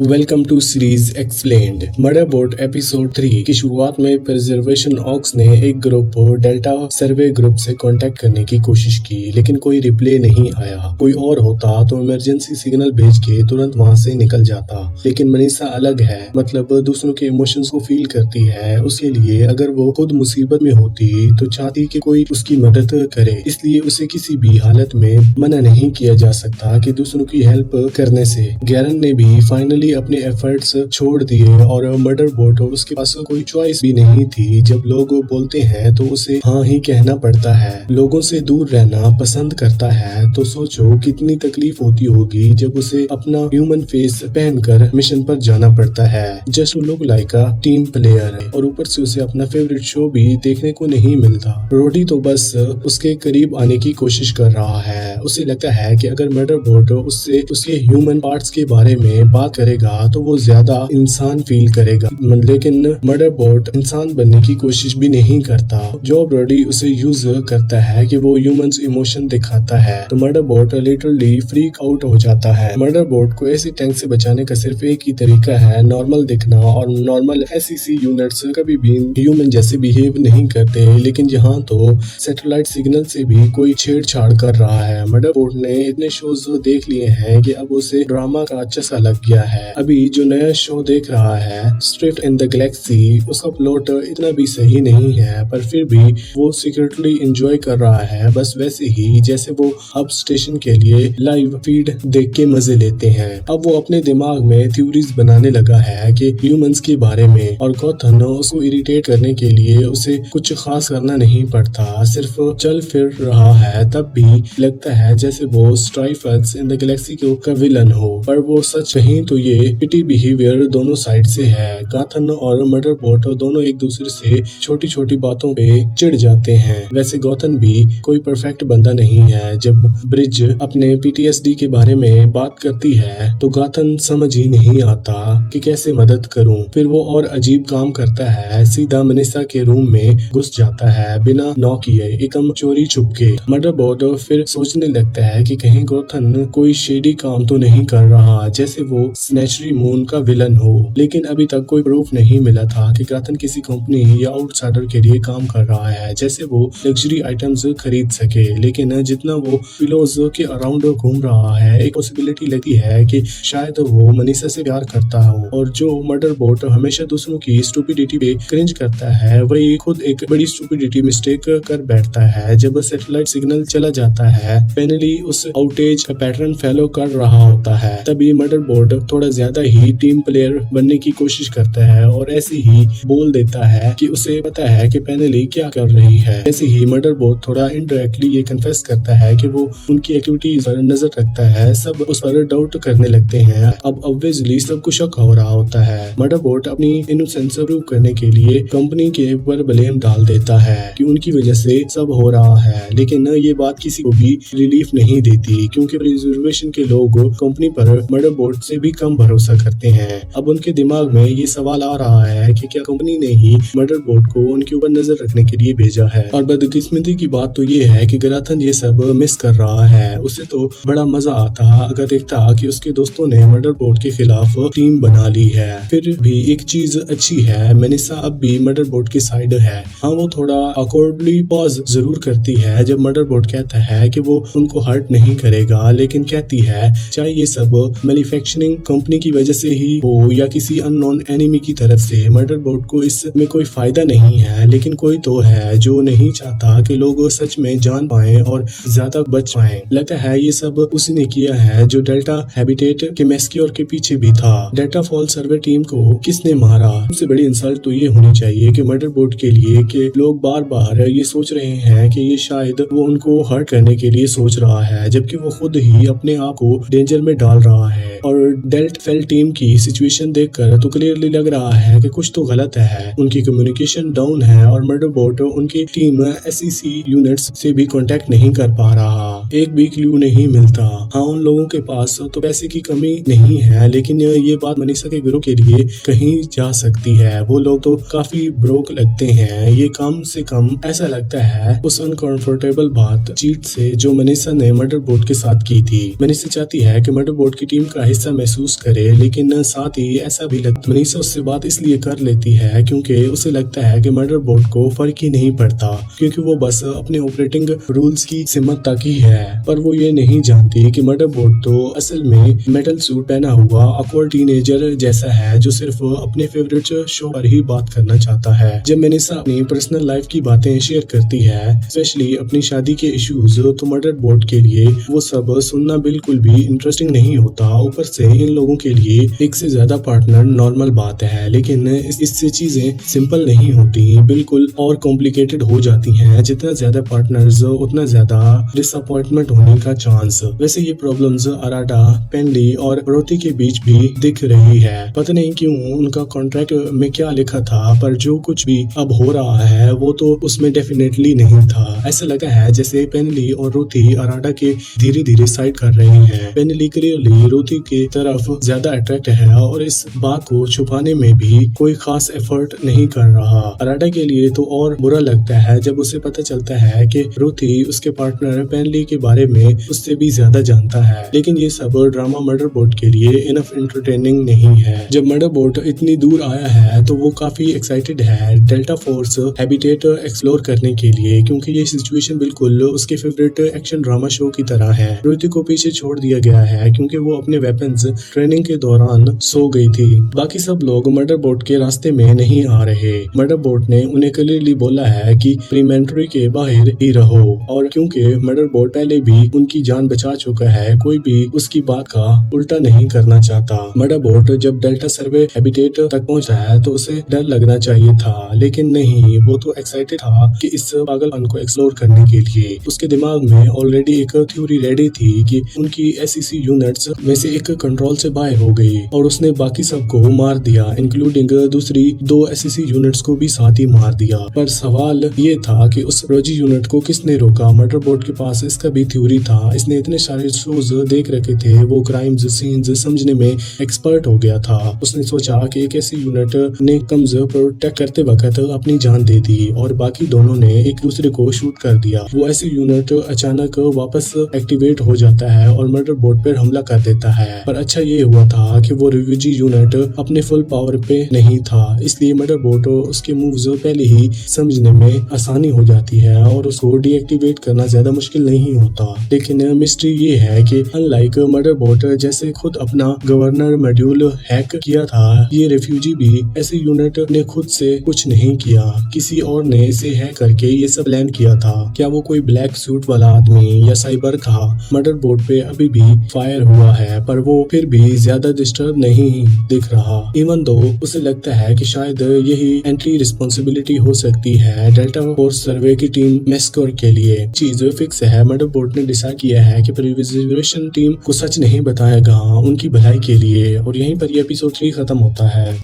Welcome to series explained. Motherboard episode 3 की शुरुआत में प्रिजर्वेशन ऑक्स ने एक ग्रुप डेल्टा सर्वे ग्रुप से कांटेक्ट करने की कोशिश की, लेकिन कोई रिप्लाई नहीं आया। कोई और होता तो इमरजेंसी सिग्नल भेज के तुरंत वहां से निकल जाता, लेकिन मनीषा अलग है, मतलब दूसरों के इमोशंस को फील करती है। उसके लिए अगर वो खुद मुसीबत में होती तो चाहती कि कोई उसकी मदद करे, इसलिए उसे किसी भी हालत में मना नहीं किया जा सकता कि दूसरों की हेल्प करने से। गैरन ने भी फाइनली अपने एफर्ट्स छोड़ दिए और मदरबोर्ड उसके पास कोई चॉइस भी नहीं थी। जब लोग बोलते हैं तो उसे हाँ ही कहना पड़ता है। लोगों से दूर रहना पसंद करता है, तो सोचो कितनी तकलीफ होती होगी जब उसे अपना ह्यूमन फेस पहनकर मिशन पर जाना पड़ता है। Just look like a team player, और ऊपर से उसे अपना फेवरेट शो भी देखने को नहीं मिलता। रोडी तो बस उसके करीब आने की कोशिश कर रहा है। उसे लगता है कि अगर मदरबोर्ड उससे उसके ह्यूमन पार्ट्स के बारे में बात करेगा तो वो ज्यादा इंसान फील करेगा, लेकिन मदरबोर्ड इंसान बनने की कोशिश भी नहीं करता। जो रोडी उसे यूज करता है कि वो ह्यूमंस इमोशन दिखाता है, तो मदरबोर्ड लिटरली फ्रीक आउट हो जाता है। मदरबोर्ड को ऐसी टैंक से बचाने का सिर्फ एक ही तरीका है, नॉर्मल दिखना। और नॉर्मल एसईसी यूनिट्स कभी भी ह्यूमन जैसे बिहेव नहीं करते, लेकिन यहाँ तो सैटेलाइट सिग्नल से भी कोई छेड़छाड़ कर रहा है। मदरबोर्ड ने इतने शोज देख लिए हैं कि अब उसे ड्रामा का चस्का लग गया है। अभी जो नया शो देख रहा है स्ट्रिफ्ट इन द गैलेक्सी, उसका प्लॉट इतना भी सही नहीं है, पर फिर भी वो सीक्रेटली एंजॉय कर रहा है, बस वैसे ही जैसे वो हब स्टेशन के लिए लाइव फीड देख के मजे लेते हैं। अब वो अपने दिमाग में थ्योरीज बनाने लगा है कि ह्यूमंस के बारे में, और गॉथन उसको इरिटेट करने के लिए उसे कुछ खास करना नहीं पड़ता, सिर्फ चल फिर रहा है। तब भी लगता है जैसे वो स्ट्राइफर्स इन द गैलेक्सी का विलन हो, पर वो सच कहीं तो ये पिटी बिहेवियर दोनों साइड से है। गॉथन और मदरबोर्ड दोनों एक दूसरे से छोटी छोटी बातों पे चिढ़ जाते हैं। वैसे गॉथन भी कोई परफेक्ट बंदा नहीं है। जब ब्रिज अपने पीटीएसडी के बारे में बात करती है तो गॉथन समझ ही नहीं आता कि कैसे मदद करूं। फिर वो और अजीब काम करता है, सीधा मनीषा के रूम में घुस जाता है बिना नॉक किए, एकदम चोरी छुपके। मदरबोर्ड फिर सोचने लगता है कि कहीं गॉथन कोई शेडी काम तो नहीं कर रहा, जैसे वो स्नैचरी मून का विलन हो। लेकिन अभी तक कोई प्रूफ नहीं मिला था कि गॉथन किसी कंपनी या आउटसाइडर के लिए काम कर रहा है, जैसे वो लग्जरी आइटम्स खरीद सके। लेकिन जितना वो पिलोज के अराउंड घूम रहा है, एक पॉसिबिलिटी लगती है कि शायद वो मनीषा से प्यार करता हो। और जो मदरबोर्ड हमेशा दूसरों की स्टूपिडिटी पे क्रिंज करता है, वही खुद एक बड़ी स्टूपिडिटी मिस्टेक कर बैठता है। जब सैटेलाइट सिग्नल चला जाता है, पेनली उस आउटेज का पैटर्न फॉलो कर रहा होता है। तभी मदरबोर्ड थोड़ा ज्यादा ही टीम प्लेयर बनने की कोशिश करता है और ऐसे ही बोल देता है कि उसे पता है कि पेनली क्या कर रही है। ऐसे ही मदरबोर्ड थोड़ा इनडायरेक्टली ये कन्फेस करता है कि वो उनकी एक्टिविटीज पर नजर रखता है। सब उस पर डाउट करने लगते हैं। अब ऑब्वियसली सबको शक हो रहा होता है। मदरबोर्ड अपनी इनोसेंस प्रूव करने के लिए कंपनी के ऊपर ब्लेम डाल देता है कि उनकी वजह से सब हो रहा है, लेकिन ये बात किसी को भी रिलीफ नहीं देती, क्योंकि रिजर्वेशन के लोग कंपनी पर मदरबोर्ड से भी कम भरोसा करते हैं। अब उनके दिमाग में ये सवाल आ रहा है कि क्या कंपनी ने ही मदरबोर्ड को उनके ऊपर नजर रखने के लिए भेजा है। और बदकिस्मती की बात तो ये है कि गॉथन ये सब मिस कर रहा है। उसे तो बड़ा मजा आता अगर देखता कि उसके दोस्तों ने मदरबोर्ड के खिलाफ टीम बना ली है। फिर भी एक चीज अच्छी है, मनीषा अब भी मदरबोर्ड की साइड है। हाँ, वो थोड़ा ऑकवर्डली पॉज जरूर करती है जब मदरबोर्ड कहता है कि वो उनको हर्ट नहीं करेगा, लेकिन कहती है चाहे ये सब मैन्युफैक्चरिंग कंपनी की वजह से ही हो या किसी अननोन एनिमी की तरफ से, मदरबोर्ड को इसमें कोई फायदा नहीं है। लेकिन कोई तो है जो नहीं चाहता कि लोग सच में जान पाएं और ज्यादा बच पाएं। लगता है ये सब उसने किया है जो डेल्टा हैबिटेट के मैस्क्योर के पीछे भी था। डेल्टा फॉल सर्वे टीम को किसने मारा? सबसे बड़ी इंसल्ट तो ये होनी चाहिए कि मदरबोर्ड के लिए कि लोग बार बार ये सोच रहे हैं कि ये शायद वो उनको हर्ट करने के लिए सोच रहा है, जबकि वो खुद ही अपने आप को डेंजर में डाल रहा है। और डेल्ट फेल टीम की सिचुएशन देखकर तो क्लियरली लग रहा है कि कुछ तो गलत है। उनकी कम्युनिकेशन डाउन है और मदरबोर्ड उनकी टीम एसईसी यूनिट्स से भी कांटेक्ट नहीं कर पा रहा। एक भी क्लू नहीं मिलता। हाँ, उन लोगों के पास तो पैसे की कमी नहीं है, लेकिन ये बात मनीषा के ग्रुप के लिए कहीं जा सकती है। वो लोग तो काफी ब्रोक लगते हैं। ये कम से कम ऐसा लगता है उस अनकंफर्टेबल बात चीट से जो मनीषा ने मदरबोर्ड के साथ की थी। मनीषा चाहती है कि मदरबोर्ड की टीम का हिस्सा महसूस करे, लेकिन साथ ही ऐसा भी लगता मनीषा उससे बात इसलिए कर लेती है क्योंकि उसे लगता है कि मदरबोर्ड को फर्क ही नहीं पड़ता, क्योंकि वो बस अपने ऑपरेटिंग रूल्स की सिमत तक ही है। पर वो ये नहीं जानती कि मदरबोर्ड तो असल में मेटल सूट पहना हुआ ऑकवर्ड टीनेजर जैसा है जो सिर्फ अपने फेवरेट शो पर ही बात करना चाहता है। जब मनीषा अपनी पर्सनल लाइफ की बातें शेयर करती है, स्पेशली अपनी शादी के इश्यूज, तो मदरबोर्ड के लिए वो सब सुनना बिल्कुल भी इंटरेस्टिंग नहीं होता। ऊपर से इन लोगों के लिए एक से ज्यादा पार्टनर नॉर्मल बात है, लेकिन इससे चीजें सिंपल नहीं होती, बिल्कुल और कॉम्प्लिकेटेड हो जाती हैं। जितना ज्यादा पार्टनर्स उतना ज्यादा डिसअपॉइंटमेंट होने का चांस। वैसे ये प्रॉब्लम्स अराडा, पेनली और रोती के बीच भी दिख रही है। पता नहीं क्यों उनका कॉन्ट्रैक्ट में क्या लिखा था, पर जो कुछ भी अब हो रहा है वो तो उसमें डेफिनेटली नहीं था। ऐसा लगा है जैसे पेनली और रोती अराडा के धीरे धीरे साइड कर रही हैं। पेनली क्लियरली रोती की तरफ ज्यादा अट्रैक्ट है और इस बात को छुपाने में भी कोई खास एफर्ट नहीं कर रहा। अराडा के लिए तो और बुरा लगता है जब उसे पता चलता है कि रोती उसके पार्टनर पेनली के बारे में उससे भी ज्यादा जानता है। लेकिन ये सब ड्रामा मदरबोर्ड के लिए इनफ एंटरटेनिंग नहीं है। जब मदरबोर्ड इतनी दूर आया है तो वो काफी एक्साइटेड है डेल्टा फोर्स हैबिटेट एक्सप्लोर करने के लिए, क्योंकि ये सिचुएशन बिल्कुल उसके फेवरेट एक्शन ड्रामा शो की तरह है। रोती को पीछे छोड़ दिया गया है क्योंकि वो अपने वेपन्स ट्रेनिंग के दौरान सो गई थी। बाकी सब लोग मदरबोर्ड के रास्ते में नहीं आ रहे। मदरबोर्ड ने उन्हें क्लियरली बोला है कि प्रीमेंटरी के बाहर ही रहो, और क्योंकि मदरबोर्ड पहले भी उनकी जान बचा चुका है, कोई भी उसकी बात का उल्टा नहीं करना चाहता। मदरबोर्ड जब डेल्टा सर्वे हैबिटेट तक पहुंचा है तो उसे डर लगना चाहिए था, लेकिन नहीं, वो तो एक्साइटेड था कि इस पागलपन को एक्सप्लोर करने के लिए। उसके दिमाग में ऑलरेडी एक थ्योरी रेडी थी कि उनकी एसईसी यूनिट्स में से एक कंट्रोल से बाहर हो गई और उसने बाकी सबको मार दिया, इंक्लूडिंग दूसरी 2 एसईसी यूनिट्स को भी साथ ही मार दिया। पर सवाल ये था कि उस रोजी यूनिट को किसने रोका। मदरबोर्ड के पास इसका भी थ्योरी था। इसने इतने सारे शोज देख रखे थे, वो क्राइम्स सीन्स समझने में एक्सपर्ट हो गया था। उसने सोचा कि एक ऐसी यूनिट ने कम्स प्रोटेक्ट करते वक्त अपनी जान दे दी और बाकी दोनों ने एक दूसरे को शूट कर दिया। वो ऐसी यूनिट अचानक वापस एक्टिवेट हो जाता है और मदरबोर्ड पर हमला कर देता है। पर अच्छा ये हुआ था कि वो रिफ्यूजी यूनिट अपने फुल पावर पे नहीं था, इसलिए मदरबोर्ड उसके मूव्स पहले ही समझने में आसानी हो जाती है और उसको डीएक्टिवेट करना ज्यादा मुश्किल नहीं होता। लेकिन मिस्ट्री ये है कि अनलाइक मदरबोर्ड जैसे खुद अपना गवर्नर मॉड्यूल हैक किया था, ये रिफ्यूजी भी ऐसे यूनिट ने खुद से कुछ नहीं किया, किसी और ने इसे हैक करके ये सब प्लान किया था। क्या वो कोई ब्लैक सूट वाला आदमी या साइबर का मदरबोर्ड पे अभी भी फायर हुआ है, पर वो फिर भी ज्यादा डिस्टर्ब नहीं दिख रहा। इवन दो उसे लगता है कि शायद यही एंट्री रिस्पॉन्सिबिलिटी हो सकती है डेल्टा फोर्स सर्वे की टीम मेस्कोर के लिए। चीज फिक्स है, मदरबोर्ड ने डिसाइड किया है कि प्रिजर्वेशन टीम को सच नहीं बताएगा उनकी भलाई के लिए। और यहीं पर ये एपिसोड 3 खत्म होता है।